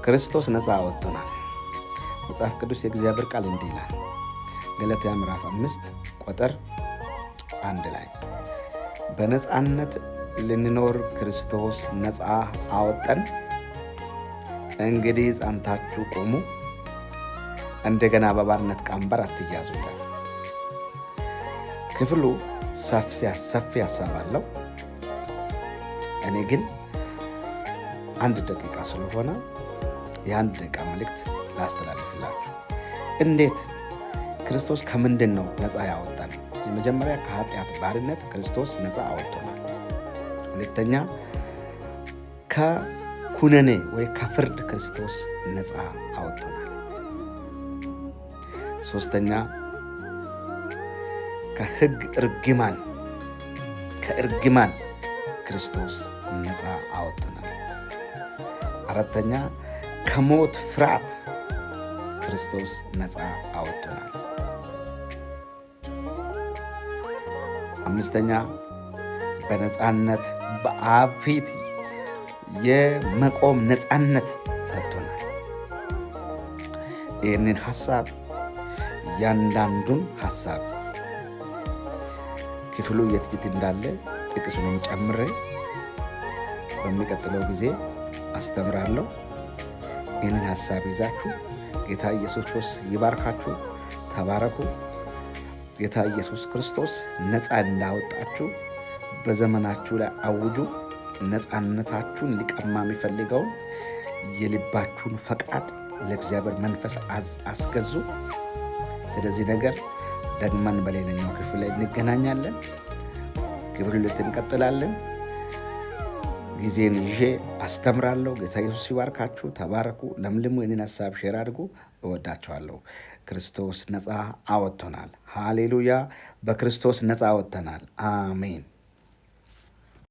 ክርስቶስ ነፃ አወጥቶናል። መጽሐፍ ቅዱስ የእግዚአብሔር ቃል እንዲህ ይላል። ገላትያ ምዕራፍ 5 ቁጥር 1 ላይ በነፃነት ልንኖር ክርስቶስ ነፃ አወጣን፣ እንግዲህ ጸንታችሁ ቁሙ፣ እንደገና በባርነት ቀንበር አትያዙ። ክፍሉ ሰፊ ሀሳብ አለው። እኔ ግን 1 ደቂቃ ስለሆነ የ1 ደቂቃ መልእክት ላስተላልፍላችሁ። እንዴት ክርስቶስ ከምንድን ነው ነፃ ያወጣን? የመጀመሪያ ከኃጢአት ባርነት ክርስቶስ ነፃ አወጥቶናል። ሁለተኛ ከኩነኔ ወይ ከፍርድ ክርስቶስ ነፃ አወጥቶናል። ሶስተኛ ከሕግ ከእርግማን ክርስቶስ ነፃ አወጥቶናል። አራተኛ ከሞት ፍርሃት ክርስቶስ ነፃ አወጥቶናል። አምስተኛ በነፃነት በአብ ፊት የመቆም ነፃነት ሰጥቶናል። ይህንን ሐሳብ እያንዳንዱን ሐሳብ ክፍሉ የት እንዳለ ጥቅሱንም ጨምሬ በሚቀጥለው ጊዜ አስተምራለሁ። ይህንን ሐሳብ ይዛችሁ ጌታ ኢየሱስ ክርስቶስ ይባርካችሁ። ተባረኩ። ጌታ ኢየሱስ ክርስቶስ ነፃ እንዳወጣችሁ በዘመናችሁ ላይ አውጁ። ነፃነታችሁን ሊቀማ የሚፈልገውን የልባችሁን ፈቃድ ለእግዚአብሔር መንፈስ አስገዙ። ስለዚህ ነገር ደግመን በሌላኛው ክፍል ላይ እንገናኛለን። ክፍል 2 እንቀጥላለን። ጊዜን ይዤ አስተምራለሁ። ጌታ ኢየሱስ ይባርካችሁ። ተባረኩ። ለምልሙ። የኔን ሐሳብ ሼር አድርጉ። እወዳችኋለሁ። ክርስቶስ ነፃ አወጥቶናል። ሃሌሉያ! በክርስቶስ ነፃ አወጥተናል። አሜን።